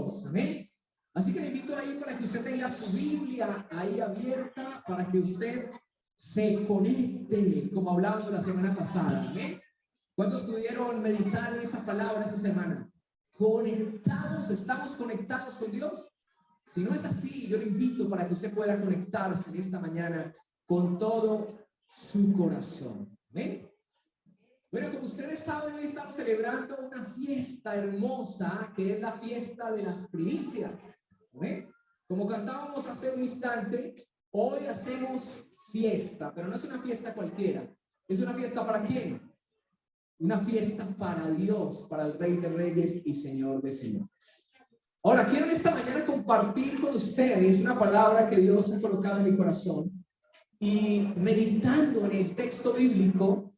Dios. Amén. Así que le invito ahí para que usted tenga su Biblia ahí abierta, para que usted se conecte, como hablábamos la semana pasada. Amén. ¿Cuántos pudieron meditar en esa palabra esta semana? Conectados, ¿estamos conectados con Dios? Si no es así, yo le invito para que usted pueda conectarse en esta mañana con todo su corazón. ¿Amén? Bueno, como ustedes saben, hoy estamos celebrando una fiesta hermosa, que es la fiesta de las primicias. ¿Amén? Como cantábamos hace un instante, hoy hacemos fiesta, pero no es una fiesta cualquiera. ¿Es una fiesta para quién? Una fiesta para Dios, para el Rey de Reyes y Señor de Señores. Ahora, quiero en esta mañana compartir con ustedes una palabra que Dios ha colocado en mi corazón. Y meditando en el texto bíblico,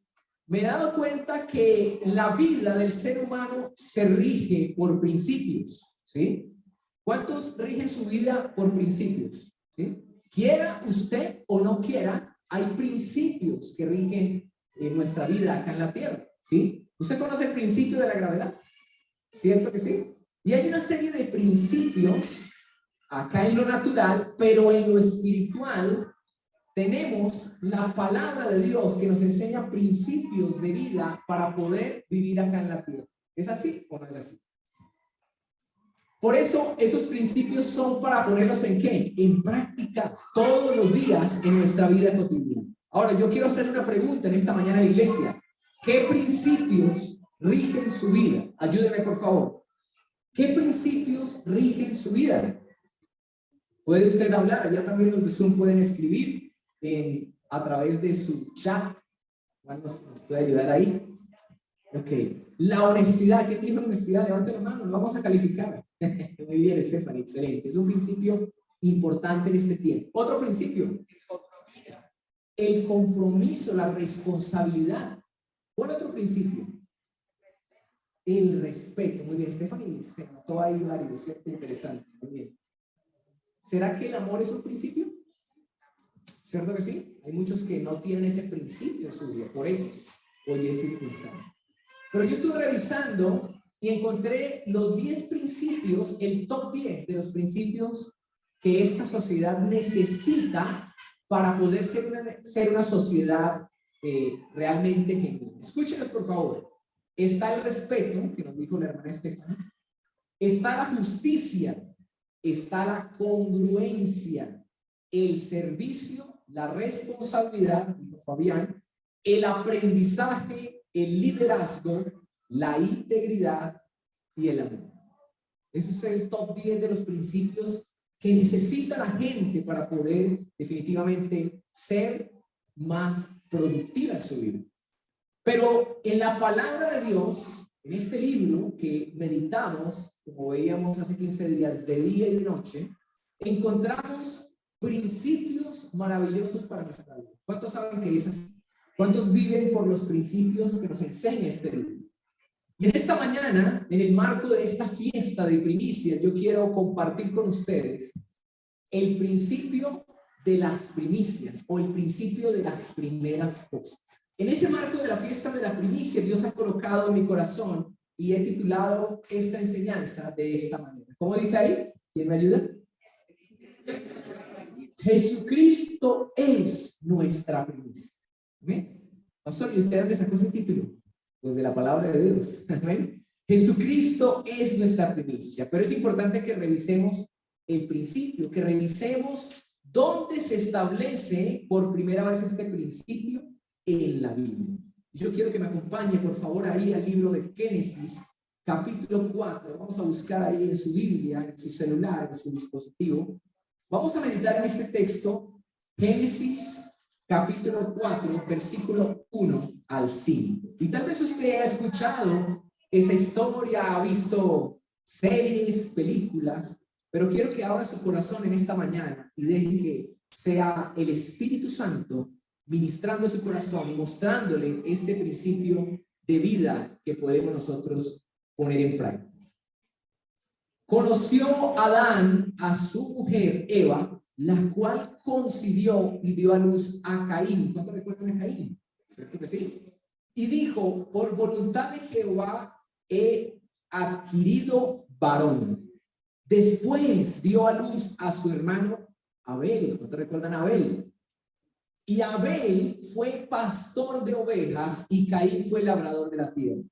me he dado cuenta que la vida del ser humano se rige por principios, ¿sí? ¿Cuántos rigen su vida por principios? ¿Sí? Quiera usted o no quiera, hay principios que rigen nuestra vida acá en la tierra, ¿sí? ¿Usted conoce el principio de la gravedad? ¿Cierto que sí? Y hay una serie de principios acá en lo natural, pero en lo espiritual tenemos la palabra de Dios que nos enseña principios de vida para poder vivir acá en la tierra. ¿Es así o no es así? Por eso esos principios son para ponerlos ¿en qué? En práctica todos los días en nuestra vida cotidiana. Ahora, yo quiero hacer una pregunta en esta mañana a la iglesia. ¿Qué principios rigen su vida? Ayúdeme, por favor. ¿Qué principios rigen su vida? Puede usted hablar, allá también los de Zoom pueden escribir a través de su chat. ¿Cuál nos puede ayudar ahí? Ok. La honestidad. ¿Qué dijo la honestidad? Levante la mano, lo vamos a calificar. Muy bien, Stephanie, excelente. Es un principio importante en este tiempo. Otro principio. El compromiso, la responsabilidad. ¿Cuál otro principio? El respeto. Muy bien, Stephanie, se notó ahí varios, ¿cierto? Interesante. Muy bien. ¿Será que el amor es un principio? ¿Cierto que sí? Hay muchos que no tienen ese principio en su vida, por ellos, o Y circunstancias. Pero yo estuve revisando y encontré los 10 principios, el top 10 de los principios que esta sociedad necesita para poder ser una sociedad realmente genuina. Escúchenos, por favor. Está el respeto, que nos dijo la hermana Estefania. Está la justicia. Está la congruencia, el servicio, la responsabilidad, dijo Fabián, el aprendizaje, el liderazgo, la integridad y el amor. Ese es el top 10 de los principios que necesita la gente para poder definitivamente ser más productiva en su vida. Pero en la palabra de Dios, en este libro que meditamos, como veíamos hace 15 días, de día y de noche, encontramos principios maravillosos para nuestra vida. ¿Cuántos saben que es así? ¿Cuántos viven por los principios que nos enseña este libro? Y en esta mañana, en el marco de esta fiesta de primicias, yo quiero compartir con ustedes el principio de las primicias o el principio de las primeras cosas. En ese marco de la fiesta de la primicia, Dios ha colocado en mi corazón y he titulado esta enseñanza de esta manera. ¿Cómo dice ahí? ¿Quién me ayuda? Jesucristo es nuestra primicia. ¿Amén? Pastor, ¿y usted dónde sacó ese título? Pues de la palabra de Dios. ¿Amén? Jesucristo es nuestra primicia. Pero es importante que revisemos el principio, que revisemos dónde se establece por primera vez este principio en la Biblia. Yo quiero que me acompañe, por favor, ahí al libro de Génesis, capítulo 4. Vamos a buscar ahí en su Biblia, en su celular, en su dispositivo. Vamos a meditar en este texto, Génesis, capítulo 4, versículo 1 al 5. Y tal vez usted ha escuchado esa historia, ha visto series, películas, pero quiero que abra su corazón en esta mañana y deje que sea el Espíritu Santo ministrando su corazón y mostrándole este principio de vida que podemos nosotros poner en práctica. Conoció Adán a su mujer Eva, la cual concibió y dio a luz a Caín. ¿Cuánto recuerdan a Caín? ¿Cierto que sí? Y dijo, por voluntad de Jehová he adquirido varón. Después dio a luz a su hermano Abel. ¿No te recuerdan a Abel? Y Abel fue pastor de ovejas y Caín fue labrador de la tierra.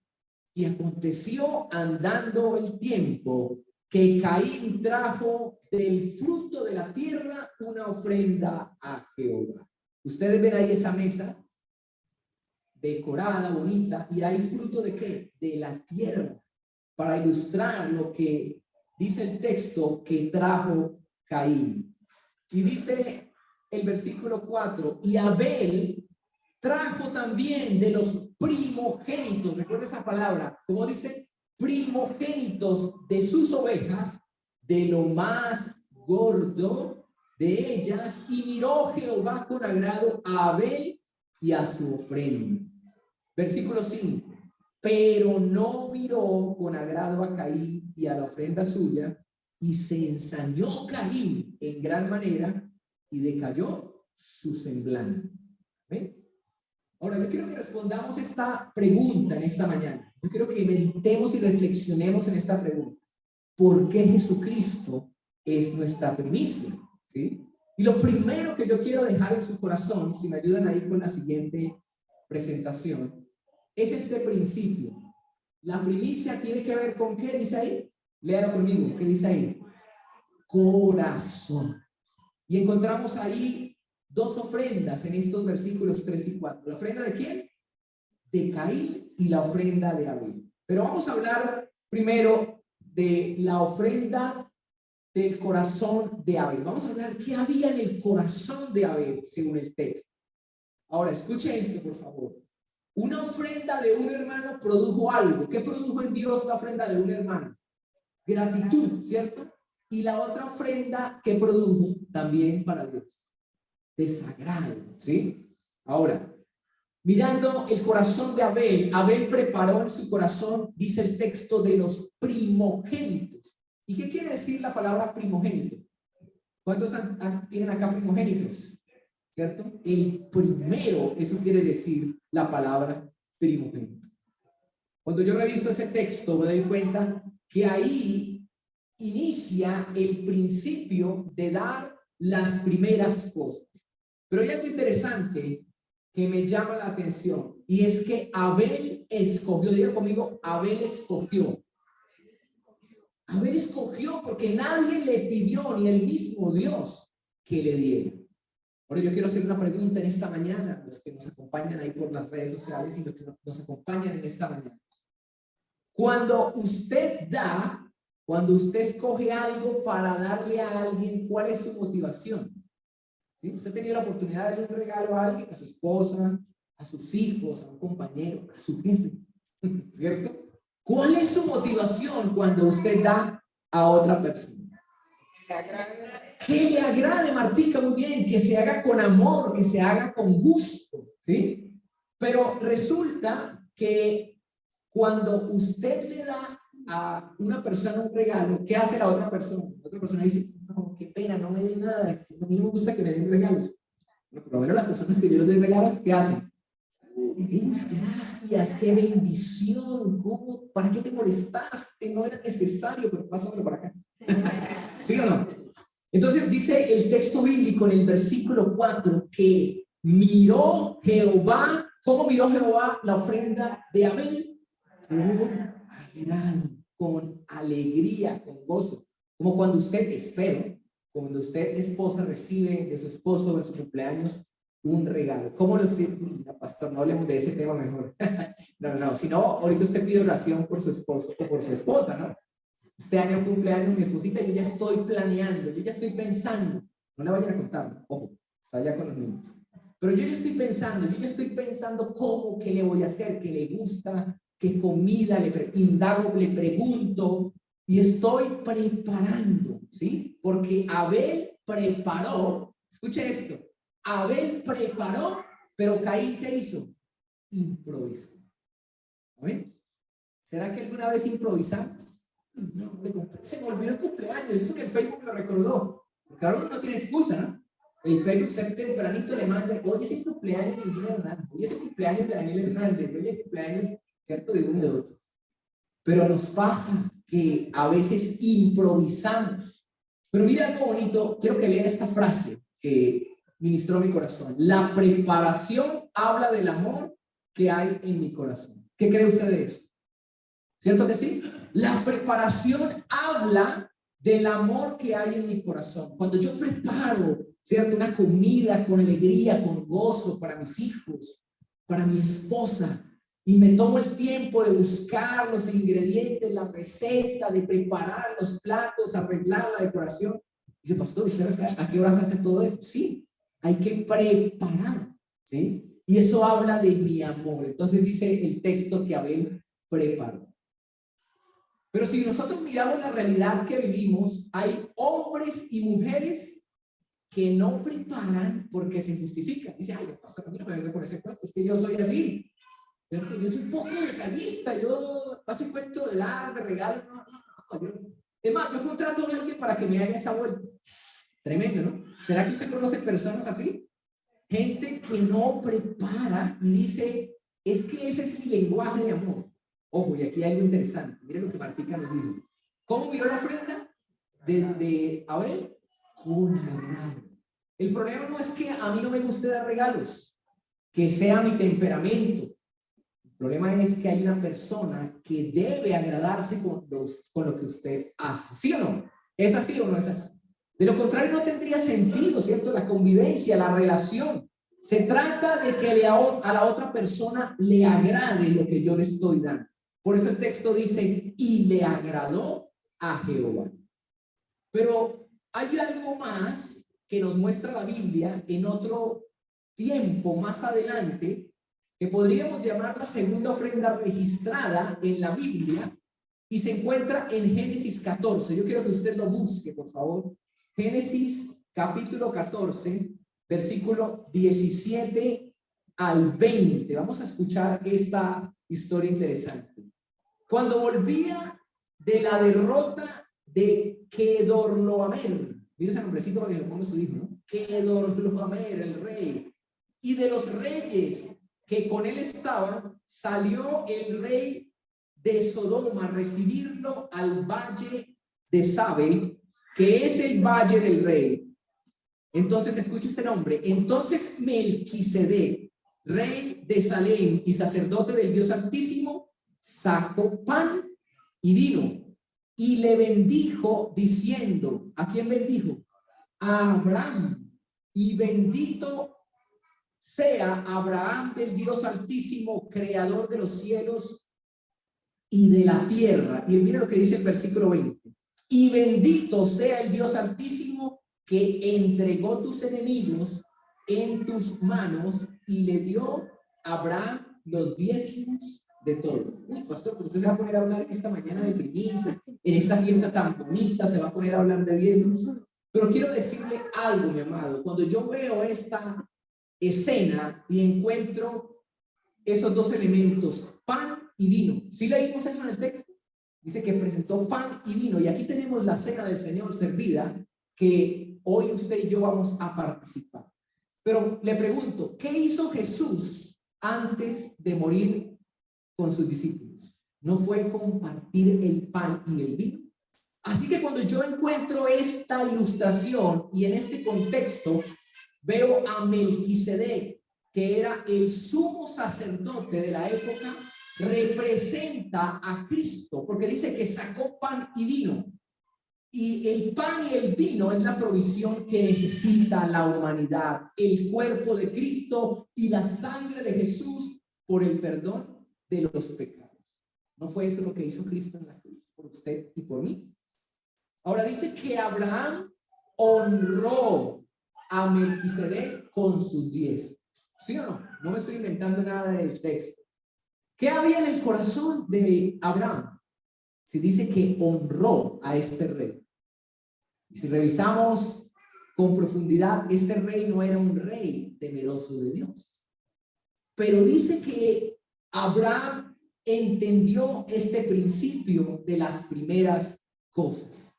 Y aconteció andando el tiempo que Caín trajo del fruto de la tierra una ofrenda a Jehová. Ustedes ven ahí esa mesa decorada, bonita, y hay fruto ¿de qué? De la tierra, para ilustrar lo que dice el texto que trajo Caín. Y dice el versículo 4, y Abel trajo también de los primogénitos, recuerda esa palabra, como dice, primogénitos de sus ovejas, de lo más gordo de ellas, y miró Jehová con agrado a Abel y a su ofrenda. Versículo 5, pero no miró con agrado a Caín y a la ofrenda suya, y se ensañó Caín en gran manera, y decayó su semblante. ¿Ven? Ahora, yo quiero que respondamos esta pregunta en esta mañana. Yo quiero que meditemos y reflexionemos en esta pregunta. ¿Por qué Jesucristo es nuestra primicia? ¿Sí? Y lo primero que yo quiero dejar en su corazón, si me ayudan ahí con la siguiente presentación, es este principio. La primicia tiene que ver con ¿qué dice ahí? Léalo conmigo. ¿Qué dice ahí? Corazón. Y encontramos ahí dos ofrendas en estos versículos 3 y 4. ¿La ofrenda de quién? De Caín y la ofrenda de Abel. Pero vamos a hablar primero de la ofrenda del corazón de Abel. Vamos a hablar qué había en el corazón de Abel, según el texto. Ahora, escuche esto, por favor. Una ofrenda de un hermano produjo algo. ¿Qué produjo en Dios la ofrenda de un hermano? Gratitud, ¿cierto? Y la otra ofrenda que produjo también para Dios, desagrado, ¿sí? Ahora, mirando el corazón de Abel, Abel preparó en su corazón, dice el texto, de los primogénitos. ¿Y qué quiere decir la palabra primogénito? ¿Cuántos tienen acá primogénitos? ¿Cierto? El primero, eso quiere decir la palabra primogénito. Cuando yo reviso ese texto, me doy cuenta que ahí inicia el principio de dar las primeras cosas. Pero hay algo interesante que me llama la atención, y es que Abel escogió, diga conmigo, Abel escogió. Abel escogió porque nadie le pidió, ni el mismo Dios, que le diera. Ahora yo quiero hacer una pregunta en esta mañana, los que nos acompañan ahí por las redes sociales y los que nos acompañan en esta mañana. Cuando usted da, cuando usted escoge algo para darle a alguien, ¿cuál es su motivación? ¿Sí? Usted ha tenido la oportunidad de darle un regalo a alguien, a su esposa, a sus hijos, a un compañero, a su jefe, ¿cierto? ¿Cuál es su motivación cuando usted da a otra persona? Que le agrade, Martica, muy bien, que se haga con amor, que se haga con gusto, ¿sí? Pero resulta que cuando usted le da a una persona un regalo, ¿qué hace la otra persona? La otra persona dice, no, qué pena, no me den nada, a mí no me gusta que me den regalos. Bueno, por lo menos las personas que yo les doy regalos, ¿qué hacen? Gracias, qué bendición, ¿cómo? ¿Para qué te molestaste? No era necesario, pero pásamelo para acá. ¿Sí o no? Entonces dice el texto bíblico en el versículo 4 que miró Jehová. ¿Cómo miró Jehová la ofrenda de Abel? Con agrado, con alegría, con gozo. Como cuando usted, espero, cuando usted, esposa, recibe de su esposo en su cumpleaños un regalo. ¿Cómo lo siente? No, pastor, no hablemos de ese tema mejor. No, si no, ahorita usted pide oración por su esposo o por su esposa, ¿no? Este año cumpleaños mi esposita, yo ya estoy planeando, yo ya estoy pensando. No le vayan a contar, ojo, está allá con los niños. Pero yo ya estoy pensando cómo, qué le voy a hacer, qué le gusta, qué comida, indago, le pregunto, y estoy preparando, ¿sí? Porque Abel preparó, escuche esto, Abel preparó, pero Caín, ¿qué hizo? Improvisó. ¿Amén? ¿Será que alguna vez improvisamos? No, se me olvidó el cumpleaños, eso que el Facebook lo recordó. Porque ahora uno no tiene excusa, ¿no? El Facebook usted tempranito le manda, hoy es el cumpleaños de Daniel Hernández, hoy es el cumpleaños de Daniel Hernández, hoy es el cumpleaños, ¿cierto? De uno y de otro. Pero nos pasa que a veces improvisamos. Pero mira algo bonito, quiero que lea esta frase que ministró mi corazón. La preparación habla del amor que hay en mi corazón. ¿Qué cree usted de eso? ¿Cierto que sí? La preparación habla del amor que hay en mi corazón. Cuando yo preparo, ¿cierto?, una comida con alegría, con gozo para mis hijos, para mi esposa, y me tomo el tiempo de buscar los ingredientes, la receta, de preparar los platos, arreglar la decoración. Dice, pastor, ¿usted a qué horas hace todo eso? Sí, hay que preparar, ¿sí? Y eso habla de mi amor. Entonces dice el texto que Abel preparó. Pero si nosotros miramos la realidad que vivimos, hay hombres y mujeres que no preparan porque se justifican. Dice, ay, pastor, a mí no me venga con ese cuento, es que yo soy así. ¿Cierto? Yo soy un poco detallista, yo hace cuento de dar, de regalo, es más, yo contrato a alguien para que me haga esa vuelta. Tremendo, ¿no? ¿Será que usted conoce personas así? Gente que no prepara y dice, es que ese es mi lenguaje de amor. Ojo, y aquí hay algo interesante. Miren lo que Martica nos dijo. ¿Cómo miró la ofrenda de Abel? Con agrado. El problema no es que a mí no me guste dar regalos, que sea mi temperamento. El problema es que hay una persona que debe agradarse con lo que usted hace. ¿Sí o no? ¿Es así o no es así? De lo contrario, no tendría sentido, ¿cierto? La convivencia, la relación. Se trata de que a la otra persona le agrade lo que yo le estoy dando. Por eso el texto dice, y le agradó a Jehová. Pero hay algo más que nos muestra la Biblia en otro tiempo más adelante, que podríamos llamar la segunda ofrenda registrada en la Biblia, y se encuentra en Génesis 14. Yo quiero que usted lo busque, por favor. Génesis capítulo 14, versículo 17 al 20. Vamos a escuchar esta historia interesante. Cuando volvía de la derrota de Kedorlaomer, mira ese nombrecito para que le ponga su hijo, ¿no? Kedorlaomer, el rey, y de los reyes que con él estaban, salió el rey de Sodoma a recibirlo al valle de Sabe, que es el valle del rey. Entonces, escucha este nombre. Entonces Melquisedec, rey de Salem y sacerdote del Dios Altísimo, sacó pan y vino y le bendijo diciendo, ¿a quién bendijo? A Abraham. Y bendito sea Abraham del Dios Altísimo, creador de los cielos y de la tierra. Y mira lo que dice el versículo 20. Y bendito sea el Dios Altísimo que entregó tus enemigos en tus manos y le dio a Abraham los diezmos de todo. Uy, pastor, pero usted se va a poner a hablar esta mañana de primicias, en esta fiesta tan bonita, se va a poner a hablar de diezmos. Pero quiero decirle algo, mi amado. Cuando yo veo esta escena y encuentro esos dos elementos, pan y vino. ¿Sí leímos eso en el texto? Dice que presentó pan y vino, y aquí tenemos la cena del Señor servida, que hoy usted y yo vamos a participar. Pero le pregunto, ¿qué hizo Jesús antes de morir con sus discípulos? ¿No fue compartir el pan y el vino? Así que cuando yo encuentro esta ilustración y en este contexto, veo a Melquisedec, que era el sumo sacerdote de la época, representa a Cristo, porque dice que sacó pan y vino. Y el pan y el vino es la provisión que necesita la humanidad, el cuerpo de Cristo y la sangre de Jesús por el perdón de los pecados. ¿No fue eso lo que hizo Cristo en la cruz por usted y por mí? Ahora dice que Abraham honró a Melquisedec con sus 10. ¿Sí o no? No me estoy inventando nada del texto. ¿Qué había en el corazón de Abraham? Se dice que honró a este rey. Y si revisamos con profundidad, este rey no era un rey temeroso de Dios. Pero dice que Abraham entendió este principio de las primeras cosas.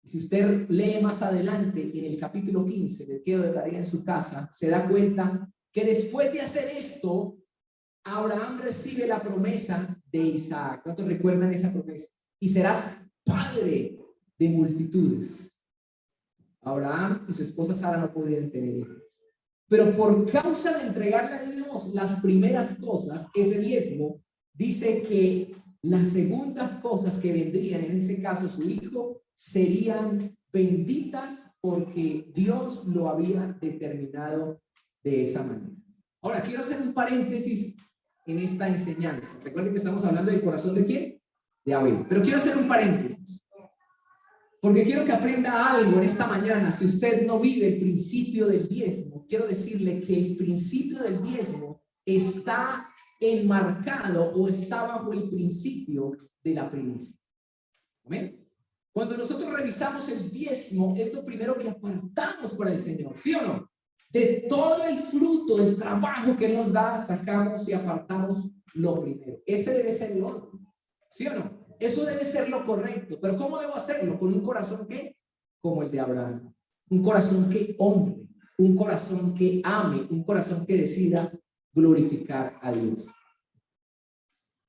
Si usted lee más adelante en el capítulo 15, le quedo de tarea en su casa, se da cuenta que después de hacer esto, Abraham recibe la promesa de Isaac. ¿Cuántos recuerdan esa promesa? y serás padre de multitudes. Abraham y su esposa Sara no podían tener hijos. Pero por causa de entregarle a Dios las primeras cosas, ese diezmo, dice que las segundas cosas que vendrían, en ese caso su hijo, serían benditas porque Dios lo había determinado de esa manera. Ahora, quiero hacer un paréntesis en esta enseñanza. Recuerden que estamos hablando del corazón ¿de quién? De Abel. Pero quiero hacer un paréntesis, porque quiero que aprenda algo en esta mañana. Si usted no vive el principio del diezmo, quiero decirle que el principio del diezmo está enmarcado o está bajo el principio de la primicia. ¿Amén? Cuando nosotros revisamos el diezmo, es lo primero que apartamos para el Señor, ¿sí o no? De todo el fruto, el trabajo que nos da, sacamos y apartamos lo primero. Ese debe ser el orden, ¿sí o no? Eso debe ser lo correcto. Pero ¿cómo debo hacerlo? Con un corazón que, como el de Abraham, un corazón que honre, un corazón que ame, un corazón que decida glorificar a Dios.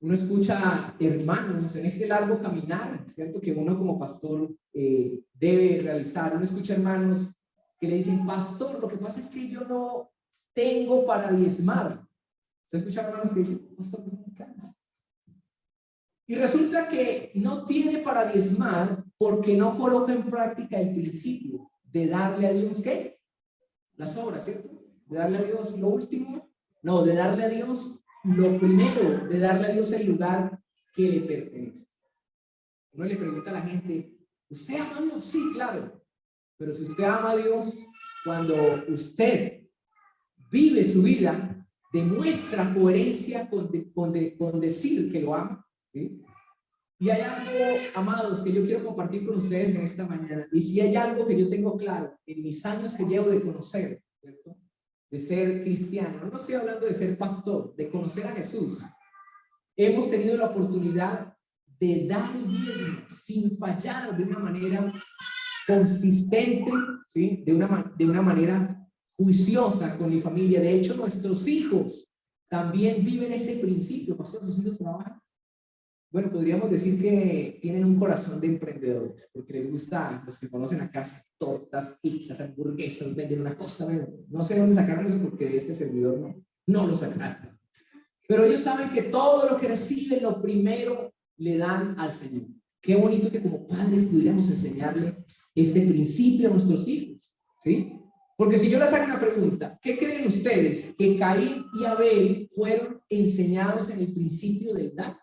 Uno escucha hermanos en este largo caminar, ¿cierto? Que uno como pastor debe realizar. Uno escucha hermanos que le dicen, pastor, lo que pasa es que yo no tengo para diezmar. ¿Se escucha hermanos que dicen, pastor, no me alcanza? Y resulta que no tiene para diezmar porque no coloca en práctica el principio de darle a Dios, ¿qué? Las obras, ¿cierto? De darle a Dios lo último. No, de darle a Dios lo primero, de darle a Dios el lugar que le pertenece. Uno le pregunta a la gente, ¿usted ama a Dios? Sí, claro. Pero si usted ama a Dios, cuando usted vive su vida, demuestra coherencia con decir que lo ama, ¿sí? Y hay algo, amados, que yo quiero compartir con ustedes en esta mañana. Y si hay algo que yo tengo claro en mis años que llevo de conocer, ¿cierto? De ser cristiano, no estoy hablando de ser pastor, de conocer a Jesús. Hemos tenido la oportunidad de dar el diezmo sin fallar, de una manera consistente, ¿sí? De una manera juiciosa con mi familia. De hecho, nuestros hijos también viven ese principio. Pastor, ¿sus hijos trabajan? Bueno, podríamos decir que tienen un corazón de emprendedores, porque les gusta, los que conocen acá, tortas, pizzas, hamburguesas, venden una cosa, no sé dónde sacaron eso porque de este servidor no lo sacaron. Pero ellos saben que todo lo que reciben, lo primero le dan al Señor. Qué bonito que como padres pudiéramos enseñarle este principio a nuestros hijos, ¿sí? Porque si yo les hago una pregunta, ¿qué creen ustedes que Caín y Abel fueron enseñados en el principio del dar?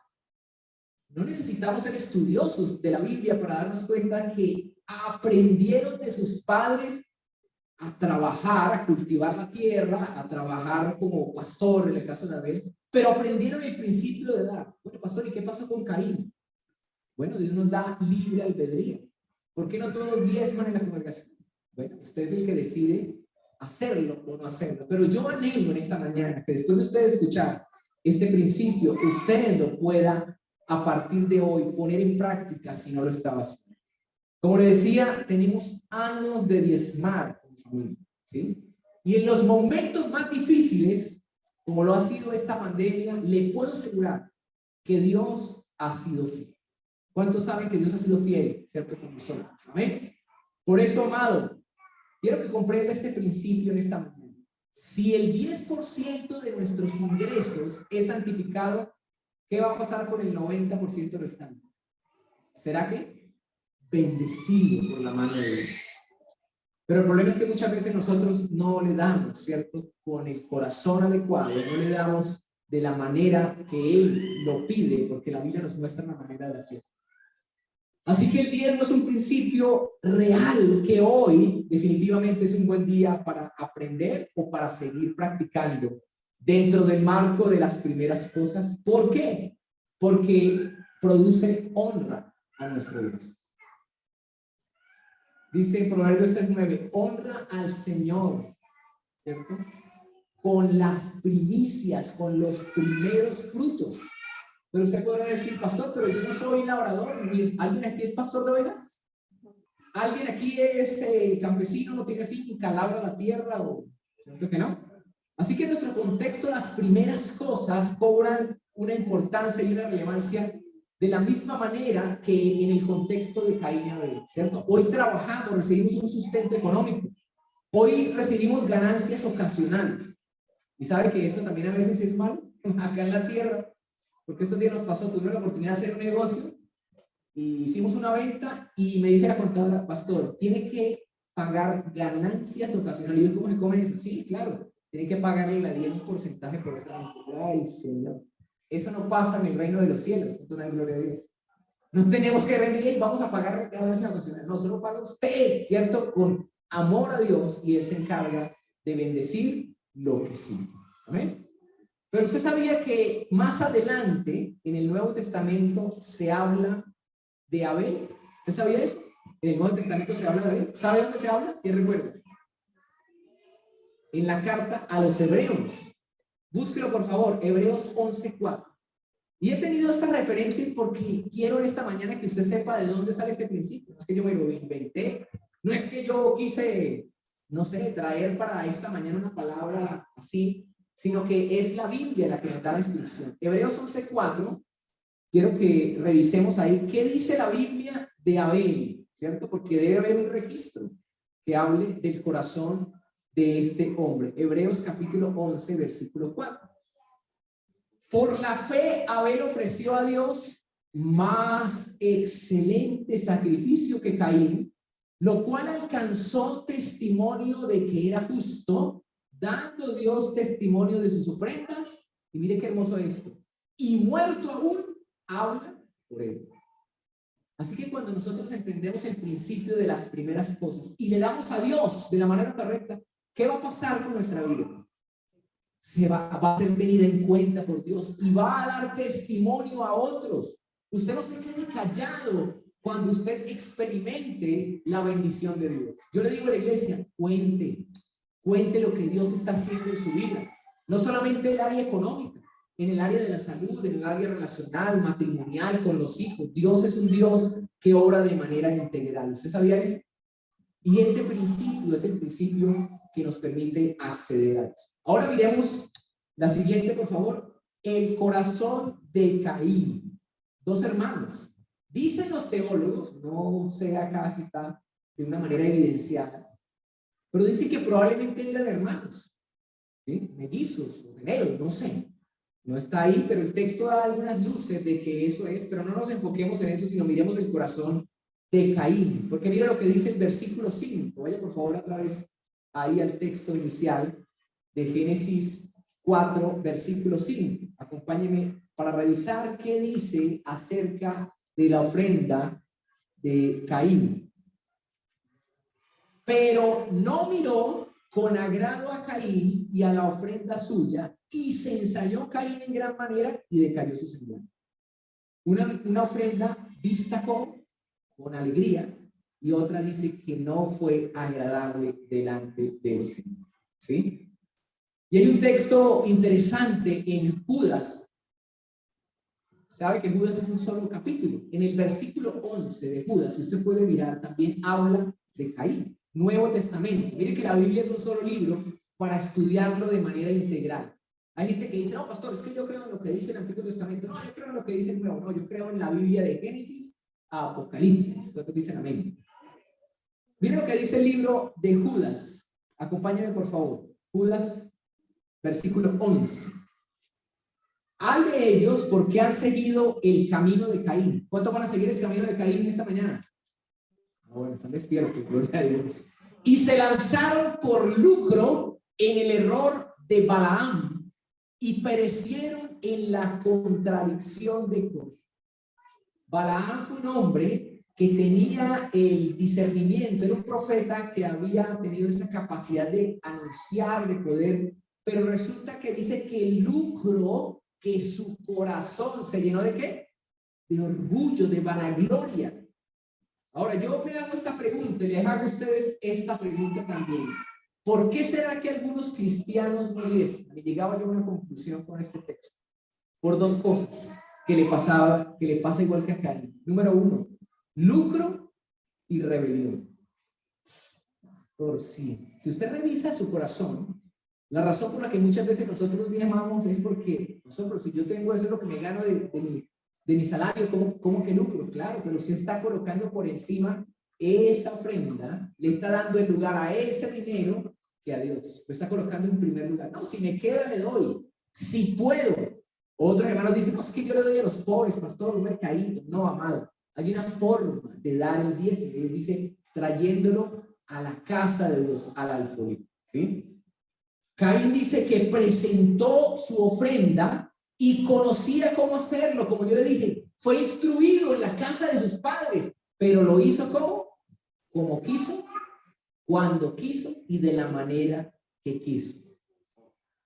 No necesitamos ser estudiosos de la Biblia para darnos cuenta que aprendieron de sus padres a trabajar, a cultivar la tierra, a trabajar como pastor en el caso de Abel, pero aprendieron el principio de dar. Bueno, pastor, ¿y qué pasó con Caín? Bueno, Dios nos da libre albedrío. ¿Por qué no todos diezman en la congregación? Bueno, usted es el que decide hacerlo o no hacerlo. Pero yo anhelo en esta mañana que después de usted escuchar este principio, usted lo pueda a partir de hoy poner en práctica si no lo estaba haciendo. Como le decía, tenemos años de diezmar con familia, ¿sí? Y en los momentos más difíciles, como lo ha sido esta pandemia, le puedo asegurar que Dios ha sido fiel. ¿Cuántos saben que Dios ha sido fiel, cierto, con nosotros? Amén. Por eso, amado, quiero que comprenda este principio en esta mañana. Si el 10% de nuestros ingresos es santificado, ¿qué va a pasar con el 90% restante? ¿Será que? Bendecido por la mano de Dios. Pero el problema es que muchas veces nosotros no le damos, ¿cierto? Con el corazón adecuado, no le damos de la manera que Él lo pide, porque la Biblia nos muestra la manera de hacerlo. Así que el diezmo es un principio real que hoy definitivamente es un buen día para aprender o para seguir practicando dentro del marco de las primeras cosas. ¿Por qué? Porque produce honra a nuestro Dios. Dice en Proverbios 3:9, honra al Señor, ¿cierto? Con las primicias, con los primeros frutos. Pero usted podrá decir, pastor, pero yo no soy labrador. ¿Alguien aquí es pastor de ovejas? ¿Alguien aquí es campesino, no tiene finca, labra la tierra? ¿Cierto que no? Así que en nuestro contexto las primeras cosas cobran una importancia y una relevancia de la misma manera que en el contexto de Caín y Abel, ¿cierto? Hoy trabajamos, recibimos un sustento económico. Hoy recibimos ganancias ocasionales. ¿Y sabe que eso también a veces es malo? Acá en la tierra. Porque estos días nos pasó, tuvimos la oportunidad de hacer un negocio y hicimos una venta y me dice la contadora, pastor, tiene que pagar ganancias ocasionales. Y yo, ¿cómo se come eso? Sí, claro. Tiene que pagarle la 10 un porcentaje por esa venta. Ay, Señor. Eso no pasa en el reino de los cielos. Con toda la gloria de Dios. No tenemos que rendir y vamos a pagar ganancias ocasionales. No, solo paga usted, ¿cierto? Con amor a Dios y Él se encarga de bendecir lo que sí. Amén. Pero usted sabía que más adelante en el Nuevo Testamento se habla de Abel. ¿Usted sabía eso? En el Nuevo Testamento se habla de Abel. ¿Sabe dónde se habla? ¿Quién recuerda? En la carta a los Hebreos. Búsquelo por favor, Hebreos 11:4. Y he tenido estas referencias porque quiero en esta mañana que usted sepa de dónde sale este principio. No es que yo me lo inventé, no es que yo quise, no sé, traer para esta mañana una palabra así, sino que es la Biblia la que nos da la instrucción. Hebreos 11:4, quiero que revisemos ahí qué dice la Biblia de Abel, ¿cierto? Porque debe haber un registro que hable del corazón de este hombre. Hebreos capítulo 11, versículo 4. Por la fe, Abel ofreció a Dios más excelente sacrificio que Caín, lo cual alcanzó testimonio de que era justo, dando Dios testimonio de sus ofrendas. Y mire qué hermoso esto. Y muerto aún, habla por él. Así que cuando nosotros entendemos el principio de las primeras cosas y le damos a Dios de la manera correcta, ¿qué va a pasar con nuestra vida? Va a ser tenida en cuenta por Dios y va a dar testimonio a otros. Usted no se quede callado cuando usted experimente la bendición de Dios. Yo le digo a la iglesia, cuente lo que Dios está haciendo en su vida. No solamente en el área económica, en el área de la salud, en el área relacional, matrimonial, con los hijos. Dios es un Dios que obra de manera integral. ¿Usted sabía eso? Y este principio es el principio que nos permite acceder a eso. Ahora miremos la siguiente, por favor. El corazón de Caín. Dos hermanos. Dicen los teólogos, no sé acá si está de una manera evidenciada, pero dicen que probablemente eran hermanos, ¿sí? Mellizos o gemelos, no sé. No está ahí, pero el texto da algunas luces de que eso es, pero no nos enfoquemos en eso, sino miremos el corazón de Caín, porque mira lo que dice el versículo 5. Vaya por favor otra vez ahí al texto inicial de Génesis 4, versículo 5. Acompáñeme para revisar qué dice acerca de la ofrenda de Caín. Pero no miró con agrado a Caín y a la ofrenda suya, y se ensañó Caín en gran manera y decayó su semblante. Una ofrenda vista con alegría, y otra dice que no fue agradable delante del Señor. ¿Sí? Y hay un texto interesante en Judas. Sabe que Judas es un solo capítulo. En el versículo 11 de Judas, si usted puede mirar, también habla de Caín. Nuevo Testamento. Mire que la Biblia es un solo libro para estudiarlo de manera integral. Hay gente que dice, no, pastor, es que yo creo en lo que dice el Antiguo Testamento. No, yo creo en lo que dice el Nuevo. No, yo creo en la Biblia de Génesis a Apocalipsis. ¿Cuántos dicen amén? Mire lo que dice el libro de Judas. Acompáñame, por favor. Judas, versículo 11. Hay de ellos porque han seguido el camino de Caín. ¿Cuántos van a seguir el camino de Caín esta mañana? Bueno, están despiertos, gloria a Dios. Y se lanzaron por lucro en el error de Balaam y perecieron en la contradicción de Coré. Balaam fue un hombre que tenía el discernimiento, era un profeta que había tenido esa capacidad de anunciar, de poder, pero resulta que dice que el lucro, que su corazón se llenó de ¿qué? De orgullo, de vanagloria. Ahora, yo me hago esta pregunta y les hago a ustedes esta pregunta también. ¿Por qué será que algunos cristianos no diezman? Y llegaba yo a una conclusión con este texto. Por dos cosas que le pasa igual que a Caín. Número uno, lucro y rebelión. Por sí. Si usted revisa su corazón, la razón por la que muchas veces nosotros diezmamos es porque nosotros, si yo tengo eso es lo que me gano de de mi salario, ¿cómo que lucro? Claro, pero usted está colocando por encima esa ofrenda, le está dando el lugar a ese dinero que a Dios. Lo está colocando en primer lugar. No, si me queda, le doy. Si puedo. Otros hermanos dicen, no, es que yo le doy a los pobres, pastor, un mercadito. No, amado. Hay una forma de dar el diezmo. Y dice, trayéndolo a la casa de Dios, al alfolí. ¿Sí? Caín dice que presentó su ofrenda y conocía cómo hacerlo. Como yo le dije, fue instruido en la casa de sus padres, pero lo hizo ¿cómo? Como quiso, cuando quiso y de la manera que quiso.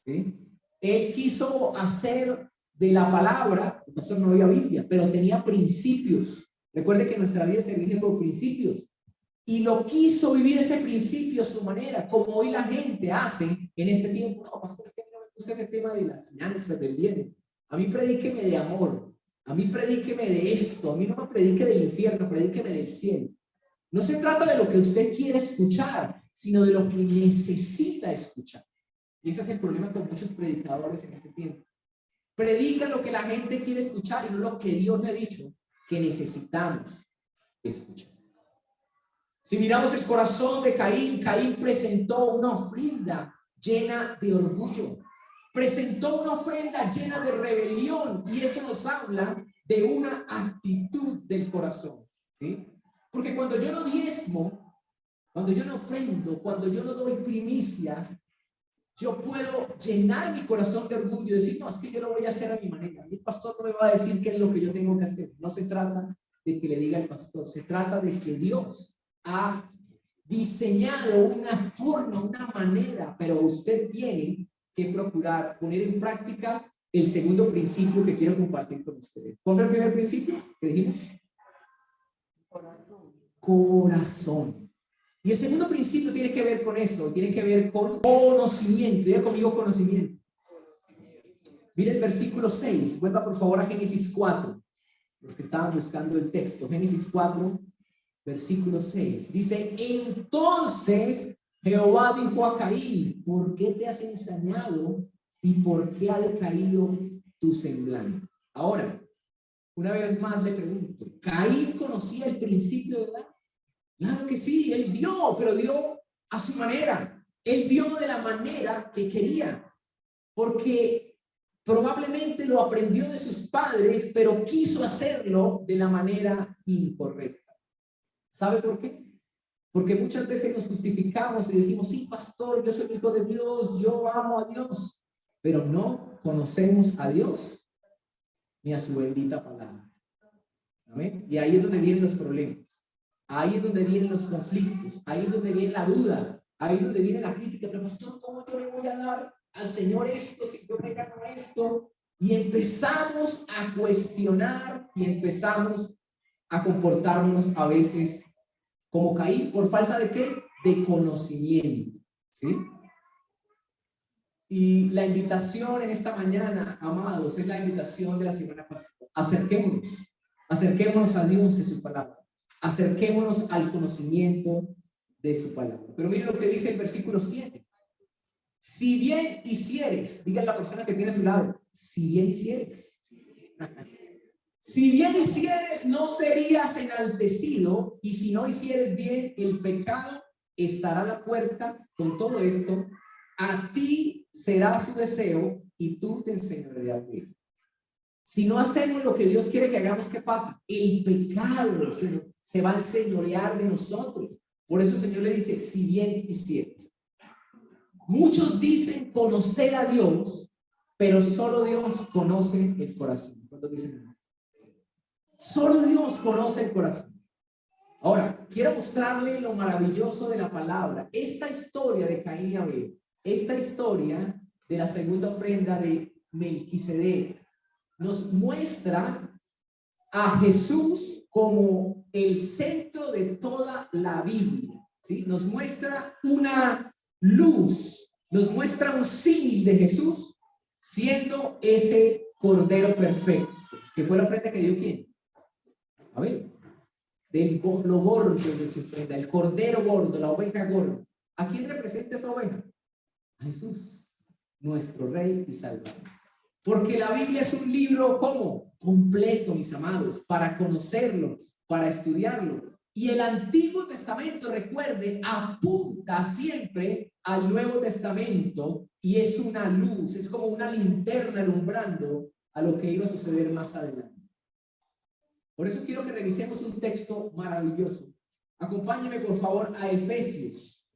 ¿Sí? Él quiso hacer de la palabra, el pastor no había Biblia, pero tenía principios. Recuerde que nuestra vida se rige por principios. Y lo quiso vivir ese principio a su manera, como hoy la gente hace en este tiempo. No, pastor, es que no me gusta ese tema de las finanzas, del dinero. A mí predíqueme de amor, a mí predíqueme de esto, a mí no me predique del infierno, predíqueme del cielo. No se trata de lo que usted quiere escuchar, sino de lo que necesita escuchar. Y ese es el problema con muchos predicadores en este tiempo. Predican lo que la gente quiere escuchar y no lo que Dios le ha dicho que necesitamos escuchar. Si miramos el corazón de Caín, Caín presentó una ofrenda llena de orgullo. Presentó una ofrenda llena de rebelión y eso nos habla de una actitud del corazón, ¿sí? Porque cuando yo no diezmo, cuando yo no ofrendo, cuando yo no doy primicias, yo puedo llenar mi corazón de orgullo y decir, no, es que yo lo voy a hacer a mi manera. Mi pastor no me va a decir qué es lo que yo tengo que hacer. No se trata de que le diga el pastor, se trata de que Dios ha diseñado una forma, una manera, pero usted tiene que procurar poner en práctica el segundo principio que quiero compartir con ustedes. ¿Cuál fue el primer principio que dijimos? Corazón. Y el segundo principio tiene que ver con eso, tiene que ver con conocimiento. Diga conmigo conocimiento. Mire el versículo 6, vuelva por favor a Génesis 4, los que estaban buscando el texto. Génesis 4, versículo 6. Dice, entonces Jehová dijo a Caín, ¿por qué te has ensañado y por qué ha decaído tu semblante? Ahora, una vez más le pregunto, ¿Caín conocía el principio de verdad? Claro que sí, él dio, pero dio a su manera. Él dio de la manera que quería, porque probablemente lo aprendió de sus padres, pero quiso hacerlo de la manera incorrecta. ¿Sabe por qué? Porque muchas veces nos justificamos y decimos, sí, pastor, yo soy hijo de Dios, yo amo a Dios, pero no conocemos a Dios ni a su bendita palabra. ¿Amén? Y ahí es donde vienen los problemas. Ahí es donde vienen los conflictos, ahí es donde viene la duda, ahí es donde viene la crítica. Pero pastor, ¿cómo yo le voy a dar al Señor esto si yo me gano esto? Y empezamos a cuestionar y empezamos a comportarnos a veces como Caín, por falta de ¿qué? De conocimiento, ¿sí? Y la invitación en esta mañana, amados, es la invitación de la semana pasada. Acerquémonos a Dios en su palabra. Acerquémonos al conocimiento de su palabra. Pero miren lo que dice el versículo 7. Si bien hicieres, diga a la persona que tiene a su lado, si bien hicieres. Si bien hicieres, no serías enaltecido, y si no hicieres bien, el pecado estará a la puerta. Con todo esto, a ti será su deseo y tú te enseñorearás de él. Si no hacemos lo que Dios quiere que hagamos, ¿qué pasa? El pecado se va a enseñorear de nosotros. Por eso el Señor le dice, si bien hicieres. Muchos dicen conocer a Dios, pero solo Dios conoce el corazón. ¿Cuántos dicen? Solo Dios conoce el corazón. Ahora, quiero mostrarle lo maravilloso de la palabra. Esta historia de Caín y Abel, esta historia de la segunda ofrenda de Melquisedec, nos muestra a Jesús como el centro de toda la Biblia, ¿sí? Nos muestra una luz, nos muestra un símil de Jesús siendo ese cordero perfecto, que fue la ofrenda que dio ¿quién? A ver, lo gordo de su ofrenda, el cordero gordo, la oveja gorda. ¿A quién representa esa oveja? A Jesús, nuestro Rey y Salvador. Porque la Biblia es un libro, ¿cómo? Completo, mis amados, para conocerlo, para estudiarlo. Y el Antiguo Testamento, recuerde, apunta siempre al Nuevo Testamento y es una luz, es como una linterna alumbrando a lo que iba a suceder más adelante. Por eso quiero que revisemos un texto maravilloso. Acompáñeme, por favor, a Efesios.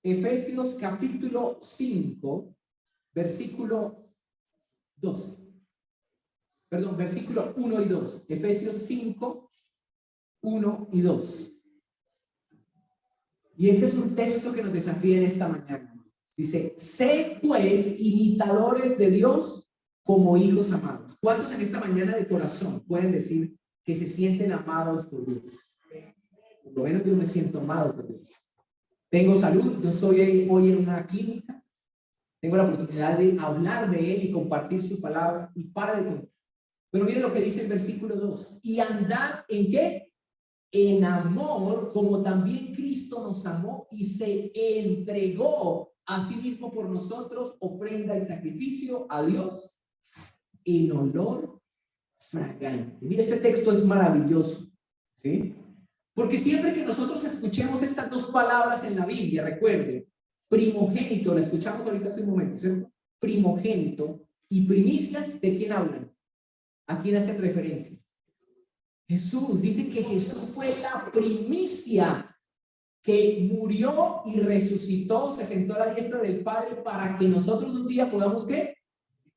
Efesios capítulo 5, versículo 12. Perdón, versículo 1 y 2. Efesios 5, 1 y 2. Y este es un texto que nos desafía en esta mañana. Dice, sed pues imitadores de Dios como hijos amados. ¿Cuántos en esta mañana de corazón pueden decir que se sienten amados por Dios? Por lo menos yo me siento amado por Dios. Tengo salud, yo estoy hoy en una clínica, tengo la oportunidad de hablar de Él y compartir su palabra y para de contar. Pero miren lo que dice el versículo 2. Y andad ¿en qué? En amor, como también Cristo nos amó y se entregó a sí mismo por nosotros, ofrenda y sacrificio a Dios en olor fragante. Mira, este texto es maravilloso, ¿sí? Porque siempre que nosotros escuchemos estas dos palabras en la Biblia, recuerde, primogénito, la escuchamos ahorita hace un momento, ¿cierto? Primogénito y primicias, ¿de quién hablan? ¿A quién hacen referencia? Jesús. Dice que Jesús fue la primicia que murió y resucitó, se sentó a la diestra del Padre para que nosotros un día podamos, ¿qué?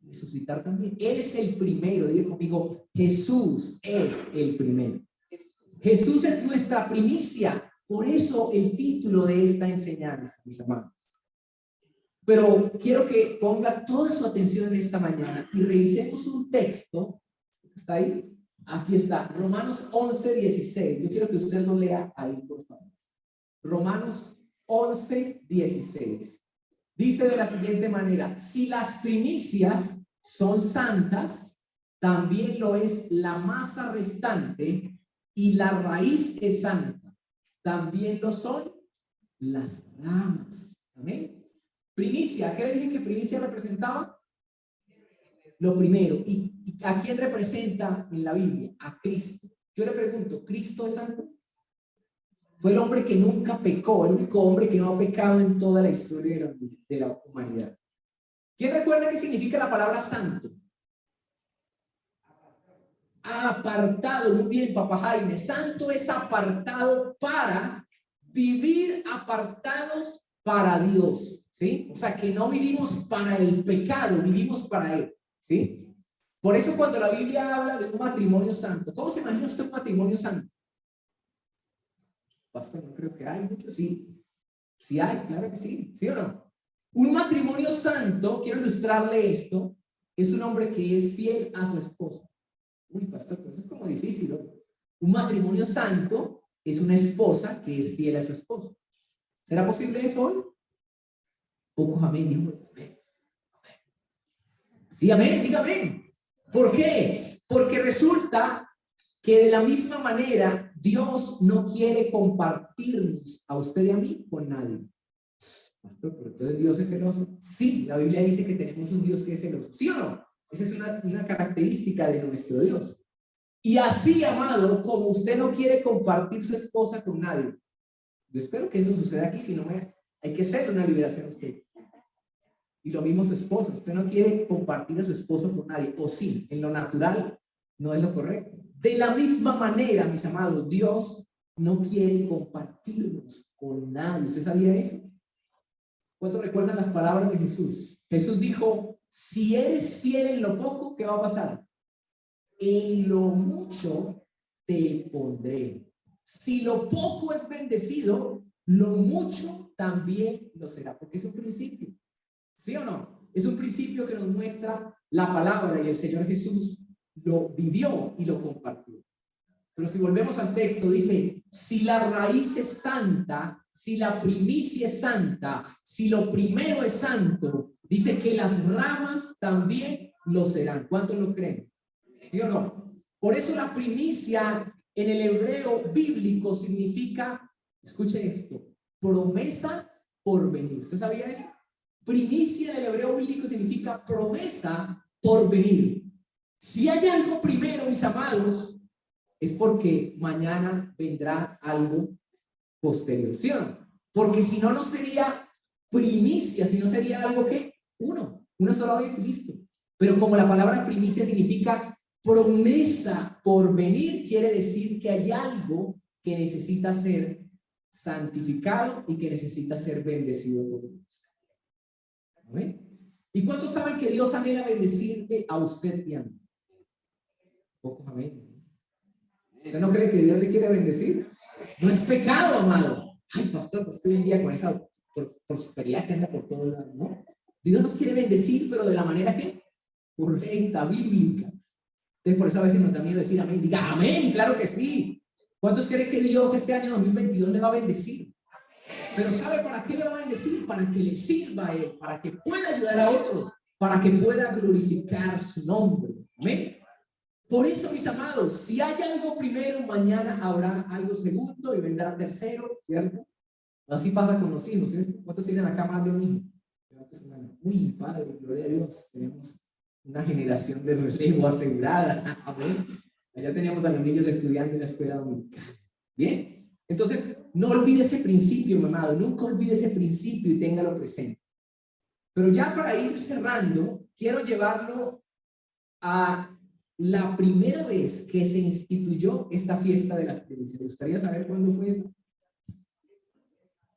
Resucitar también. Él es el primero. Diga conmigo, Jesús es el primero. Jesús es nuestra primicia. Por eso el título de esta enseñanza, mis amados. Pero quiero que ponga toda su atención en esta mañana y revisemos un texto. ¿Está ahí? Aquí está, Romanos 11, 16. Yo quiero que usted lo lea ahí, por favor. Romanos 11, 16. Dice de la siguiente manera, si las primicias son santas, también lo es la masa restante, y la raíz es santa. También lo son las ramas. Amén. Primicia, ¿qué le dije que primicia representaba? Lo primero. ¿Y a quién representa en la Biblia? A Cristo. Yo le pregunto, ¿Cristo es santo? Fue el hombre que nunca pecó, el único hombre que no ha pecado en toda la historia de la humanidad. ¿Quién recuerda qué significa la palabra santo? Apartado. Muy bien, papá Jaime. Santo es apartado para vivir, apartados para Dios, ¿sí? O sea, que no vivimos para el pecado, vivimos para Él, ¿sí? Por eso cuando la Biblia habla de un matrimonio santo, ¿cómo se imagina usted un matrimonio santo? Pastor, no creo que hay muchos, sí. Sí hay, claro que sí, ¿sí o no? Un matrimonio santo, quiero ilustrarle esto, es un hombre que es fiel a su esposa. Uy, pastor, pues es como difícil, ¿no? Un matrimonio santo es una esposa que es fiel a su esposo. ¿Será posible eso hoy? Pocos amén, dijo. Sí, amén, diga amén. ¿Por qué? Porque resulta que de la misma manera Dios no quiere compartirnos a usted y a mí con nadie. Pastor, pero entonces Dios es celoso. Sí, la Biblia dice que tenemos un Dios que es celoso. ¿Sí o no? Esa es una característica de nuestro Dios. Y así, amado, como usted no quiere compartir su esposa con nadie, yo espero que eso suceda aquí, si no hay que hacerle una liberación a usted. Y lo mismo su esposa, usted no quiere compartir a su esposo con nadie, o sí, en lo natural no es lo correcto. De la misma manera, mis amados, Dios no quiere compartirnos con nadie. ¿Usted sabía eso? ¿Cuántos recuerdan las palabras de Jesús? Jesús dijo, si eres fiel en lo poco, ¿qué va a pasar? En lo mucho te pondré. Si lo poco es bendecido, lo mucho también lo será, porque es un principio. ¿Sí o no? Es un principio que nos muestra la palabra y el Señor Jesús lo vivió y lo compartió. Pero si volvemos al texto, dice, si la raíz es santa, si la primicia es santa, si lo primero es santo, dice que las ramas también lo serán. ¿Cuántos lo creen? ¿Sí o no? Por eso la primicia en el hebreo bíblico significa, escuche esto, promesa por venir. ¿Usted sabía eso? Primicia en el hebreo bíblico significa promesa por venir. Si hay algo primero, mis amados, es porque mañana vendrá algo posterior, ¿sí o no? Porque si no, no sería primicia, si no sería algo que una sola vez y listo. Pero como la palabra primicia significa promesa por venir, quiere decir que hay algo que necesita ser santificado y que necesita ser bendecido por Dios. ¿Amén? ¿Y cuántos saben que Dios anhela bendecirle a usted y a mí? Pocos, amén. ¿Usted no cree que Dios le quiere bendecir? No es pecado, amado. Ay, pastor, pues hoy en día con esa prosperidad que anda por todos lados, ¿no? Dios nos quiere bendecir, pero de la manera que correcta, bíblica. Entonces, por eso a veces nos da miedo decir amén. Diga amén, claro que sí. ¿Cuántos creen que Dios este año 2022 le va a bendecir? Pero ¿sabe para qué le va a bendecir? Para que le sirva a Él, para que pueda ayudar a otros, para que pueda glorificar su nombre. Amén. Por eso, mis amados, si hay algo primero, mañana habrá algo segundo y vendrá tercero, ¿cierto? Así pasa con los hijos, ¿cierto? ¿Cuántos tienen acá más de un hijo? Uy, Padre, gloria a Dios, tenemos una generación de relevo asegurada. Amén. Allá teníamos a los niños estudiando en la escuela dominical. Bien, entonces no olvide ese principio, mi amado, nunca olvide ese principio y téngalo presente. Pero ya para ir cerrando, quiero llevarlo a la primera vez que se instituyó esta fiesta de las primicias. ¿Me gustaría saber cuándo fue eso?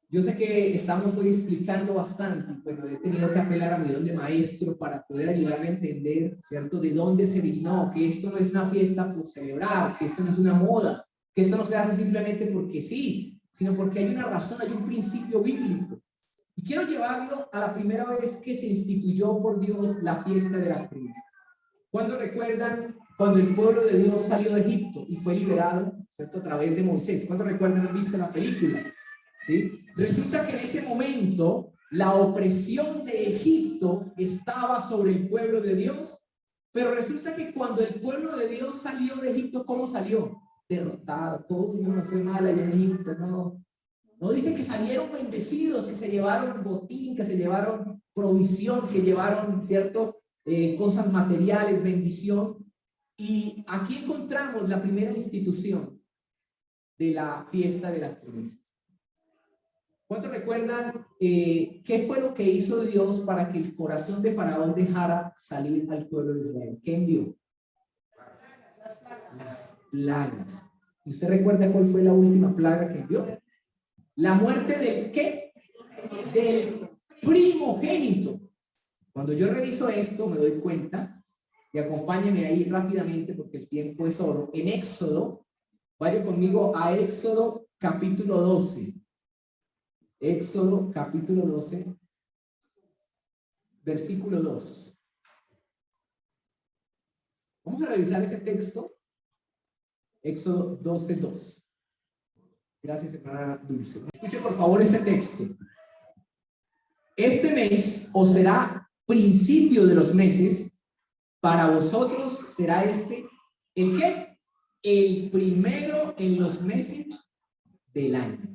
Yo sé que estamos hoy explicando bastante, pero he tenido que apelar a mi don de maestro para poder ayudarle a entender, ¿cierto?, de dónde se originó, que esto no es una fiesta por celebrar, que esto no es una moda, que esto no se hace simplemente porque sí, sino porque hay una razón, hay un principio bíblico. Y quiero llevarlo a la primera vez que se instituyó por Dios la fiesta de las primicias. ¿Cuándo recuerdan cuando el pueblo de Dios salió de Egipto y fue liberado, ¿cierto?, a través de Moisés? ¿Cuándo recuerdan? ¿Han visto la película? ¿Sí? Resulta que en ese momento la opresión de Egipto estaba sobre el pueblo de Dios, pero resulta que cuando el pueblo de Dios salió de Egipto, ¿cómo salió? Derrotado. Todo el mundo fue mal allá en Egipto, no. No dice que salieron bendecidos, que se llevaron botín, que se llevaron provisión, que llevaron, ¿cierto?, cosas materiales, bendición. Y aquí encontramos la primera institución de la fiesta de las primicias. ¿Cuántos recuerdan qué fue lo que hizo Dios para que el corazón de Faraón dejara salir al pueblo de Israel? ¿Qué envió? Las plagas. ¿Y usted recuerda cuál fue la última plaga que envió? La muerte del ¿qué? Del primogénito. Cuando yo reviso esto, me doy cuenta, y acompáñenme ahí rápidamente porque el tiempo es oro. En Éxodo, vaya conmigo a Éxodo capítulo 12. Éxodo capítulo 12, versículo 2. Vamos a revisar ese texto. Éxodo 12, 2. Gracias, hermana Dulce. Escuche por favor ese texto. Este mes os será principio de los meses, para vosotros será este, ¿el qué? El primero en los meses del año.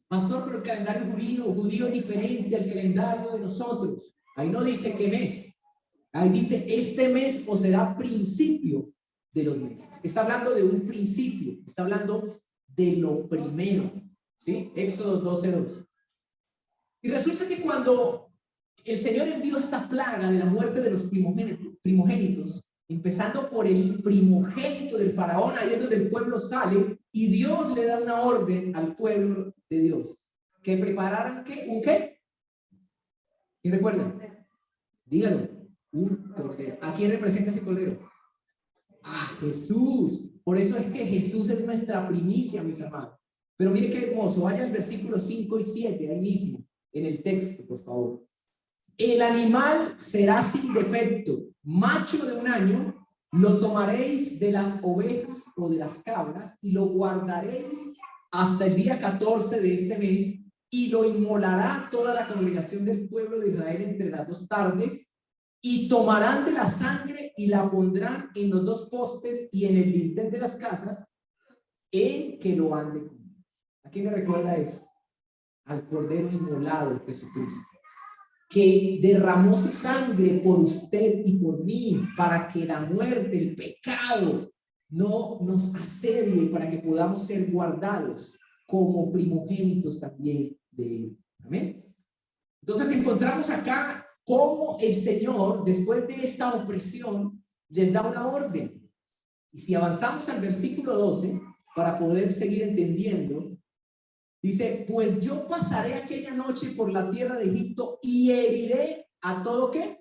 Pastor, pero el calendario judío es diferente al calendario de nosotros. Ahí no dice qué mes. Ahí dice, este mes os será principio de los meses. Está hablando de un principio, está hablando de lo primero. ¿Sí? Éxodo 12:2. Y resulta que cuando el Señor envió esta plaga de la muerte de los primogénitos, empezando por el primogénito del faraón, ahí es donde el pueblo sale, y Dios le da una orden al pueblo de Dios, que prepararan ¿qué? ¿Un qué? ¿Quién recuerda? Dígalo. Un cordero. ¿A quién representa ese cordero? A Jesús. Por eso es que Jesús es nuestra primicia, mis amados. Pero mire qué hermoso. Vaya al versículo 5 y 7, ahí mismo, en el texto, por favor. El animal será sin defecto, macho de un año, lo tomaréis de las ovejas o de las cabras y lo guardaréis hasta el día 14 de este mes y lo inmolará toda la congregación del pueblo de Israel entre las 2 tardes y tomarán de la sangre y la pondrán en los 2 postes y en el dintel de las casas en que lo han de comer. ¿A quién le recuerda eso? Al Cordero inmolado, Jesucristo. que derramó su sangre por usted y por mí, para que la muerte, el pecado, no nos asedie, para que podamos ser guardados como primogénitos también de él. Amén. Entonces encontramos acá cómo el Señor, después de esta opresión, les da una orden. Y si avanzamos al versículo 12, para poder seguir entendiendo, dice, pues yo pasaré aquella noche por la tierra de Egipto y heriré a todo ¿qué?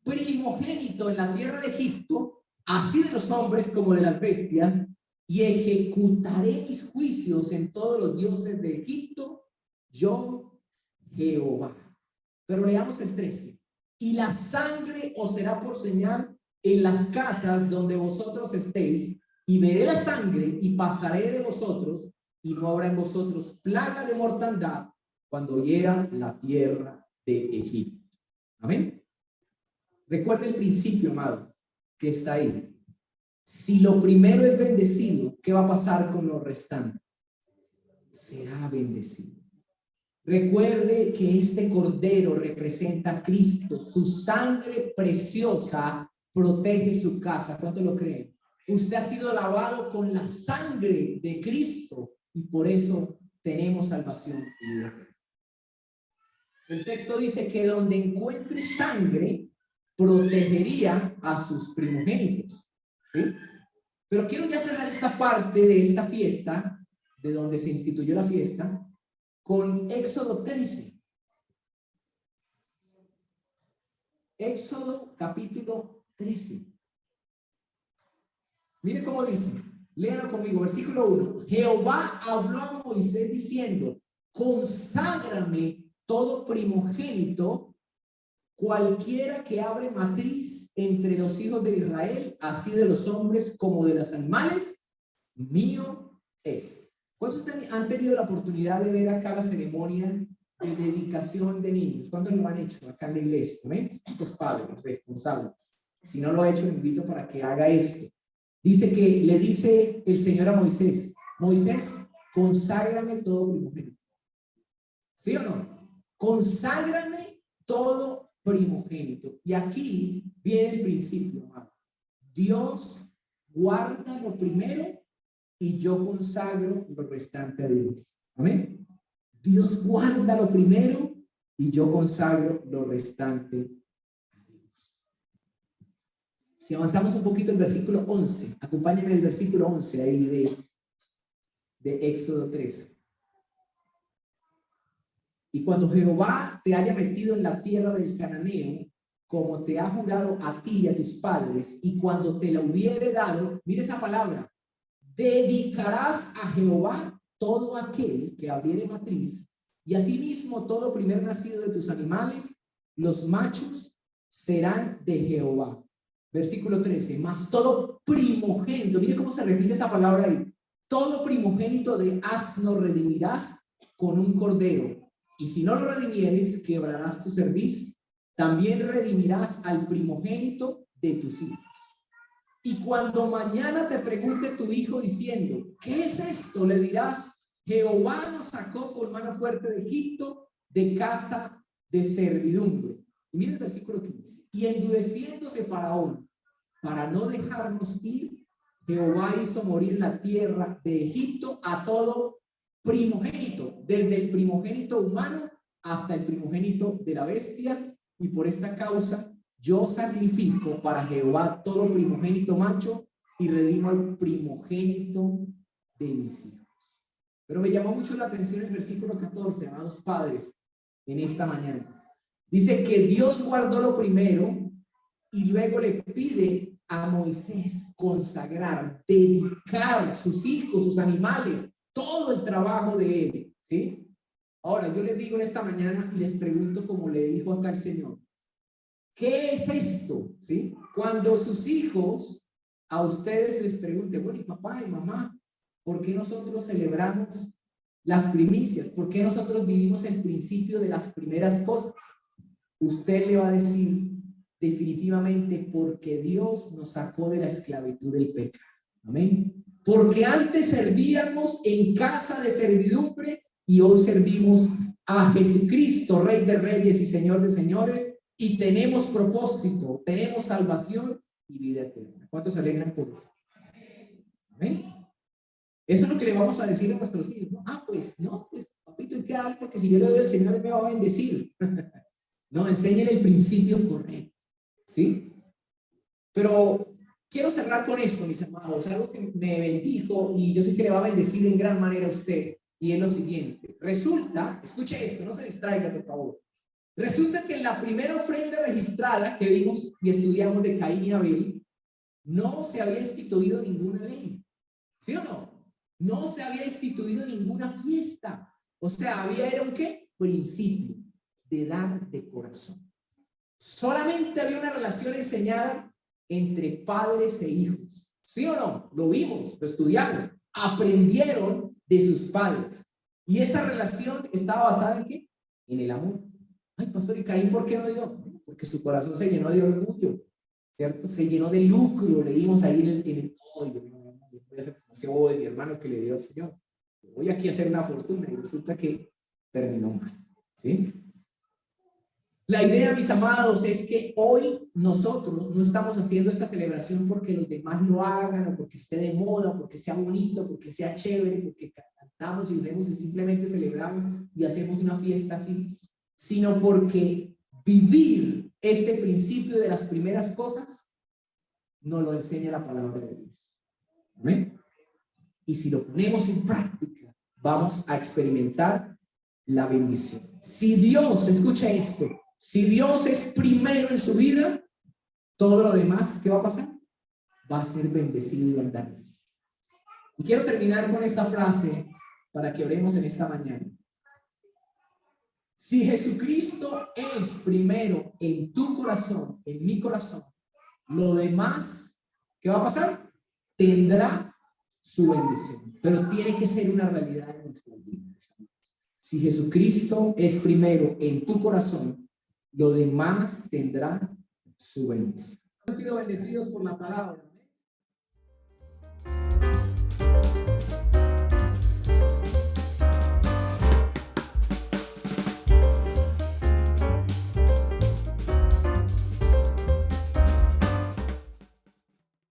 Primogénito en la tierra de Egipto, así de los hombres como de las bestias, y ejecutaré mis juicios en todos los dioses de Egipto, yo Jehová. Pero leamos el 13. Y la sangre os será por señal en las casas donde vosotros estéis, y veré la sangre y pasaré de vosotros, y no habrá en vosotros plaga de mortandad cuando hiera la tierra de Egipto. Amén. Recuerda el principio, amado, que está ahí. Si lo primero es bendecido, ¿qué va a pasar con lo restante? Será bendecido. Recuerde que este cordero representa a Cristo. Su sangre preciosa protege su casa. ¿Cuánto lo creen? Usted ha sido lavado con la sangre de Cristo y por eso tenemos salvación y vida. El texto dice que donde encuentre sangre, protegería a sus primogénitos. ¿Sí? Pero quiero ya cerrar esta parte de esta fiesta, de donde se instituyó la fiesta, con Éxodo 13. Éxodo capítulo 13. Mire cómo dice. Léanlo conmigo. Versículo 1. Jehová habló a Moisés diciendo, conságrame todo primogénito, cualquiera que abre matriz entre los hijos de Israel, así de los hombres como de los animales, mío es. ¿Cuántos han tenido la oportunidad de ver acá la ceremonia de dedicación de niños? ¿Cuántos lo han hecho acá en la iglesia? ¿Ven? Los padres responsables. Si no lo ha hecho, le invito para que haga esto. Dice que le dice el Señor a Moisés, Moisés, conságrame todo primogénito. ¿Sí o no? Conságrame todo primogénito. Y aquí viene el principio, hermano. Dios guarda lo primero y yo consagro lo restante a Dios. Amén. Dios guarda lo primero y yo consagro lo restante a Dios. Si avanzamos un poquito el versículo 11, acompáñenme el versículo 11 ahí de Éxodo 3. Y cuando Jehová te haya metido en la tierra del cananeo, como te ha jurado a ti y a tus padres, y cuando te la hubiere dado, mire esa palabra, dedicarás a Jehová todo aquel que abriere matriz, y asimismo todo primer nacido de tus animales, los machos serán de Jehová. Versículo 13, mas todo primogénito, mire cómo se repite esa palabra ahí, todo primogénito de asno redimirás con un cordero, y si no lo redimieres, quebrarás tu cerviz, también redimirás al primogénito de tus hijos. Y cuando mañana te pregunte tu hijo diciendo, ¿qué es esto? Le dirás, Jehová nos sacó con mano fuerte de Egipto, de casa de servidumbre. Y mira el versículo 15. Y endureciéndose Faraón para no dejarnos ir, Jehová hizo morir en la tierra de Egipto a todo primogénito, desde el primogénito humano hasta el primogénito de la bestia. Y por esta causa yo sacrifico para Jehová todo primogénito macho y redimo al primogénito de mis hijos. Pero me llamó mucho la atención el versículo 14, amados padres, en esta mañana. Dice que Dios guardó lo primero y luego le pide a Moisés consagrar, dedicar sus hijos, sus animales, todo el trabajo de él, ¿sí? Ahora, yo les digo en esta mañana y les pregunto como le dijo acá el Señor, ¿qué es esto? ¿Sí? Cuando sus hijos a ustedes les pregunten, bueno, y papá y mamá, ¿por qué nosotros celebramos las primicias? ¿Por qué nosotros vivimos el principio de las primeras cosas? Usted le va a decir definitivamente porque Dios nos sacó de la esclavitud del pecado. Amén. Porque antes servíamos en casa de servidumbre y hoy servimos a Jesucristo, Rey de Reyes y Señor de Señores, y tenemos propósito, tenemos salvación y vida eterna. ¿Cuántos se alegran por eso? ¿Amén? Eso es lo que le vamos a decir a nuestros hijos, ¿no? Pues no, pues papito, hay que dar, porque si yo le doy al Señor, Él me va a bendecir. No, enséñale el principio correcto, ¿sí? Pero quiero cerrar con esto, mis amados, algo que me bendijo y yo sé que le va a bendecir en gran manera a usted, y es lo siguiente. Resulta, escuche esto, no se distraiga, por favor. Resulta que en la primera ofrenda registrada que vimos y estudiamos de Caín y Abel, no se había instituido ninguna ley, ¿sí o no? No se había instituido ninguna fiesta. O sea, era un ¿qué? Principio de dar de corazón. Solamente había una relación enseñada entre padres e hijos. ¿Sí o no? Lo vimos, lo estudiamos. Aprendieron de sus padres. Y esa relación estaba basada en ¿qué? En el amor. Ay, pastor, ¿y Caín por qué no dio? Porque su corazón se llenó de orgullo, ¿cierto? Se llenó de lucro. Leímos ahí en el odio. Voy a hacer como ese odio de mi hermano que le dio al Señor. Voy aquí a hacer una fortuna y resulta que terminó mal, ¿sí? La idea, mis amados, es que hoy nosotros no estamos haciendo esta celebración porque los demás lo hagan, o porque esté de moda, porque sea bonito, porque sea chévere, porque cantamos y hacemos y simplemente celebramos y hacemos una fiesta así, sino porque vivir este principio de las primeras cosas nos lo enseña la palabra de Dios. ¿Amén? Y si lo ponemos en práctica, vamos a experimentar la bendición. Si Dios, escucha esto, si Dios es primero en su vida, todo lo demás, ¿qué va a pasar? Va a ser bendecido y andar. Y quiero terminar con esta frase para que oremos en esta mañana. Si Jesucristo es primero en tu corazón, en mi corazón, lo demás, ¿qué va a pasar? Tendrá su bendición, pero tiene que ser una realidad en nuestra vida. Si Jesucristo es primero en tu corazón, lo demás tendrá su bendición. Hemos sido bendecidos por la palabra.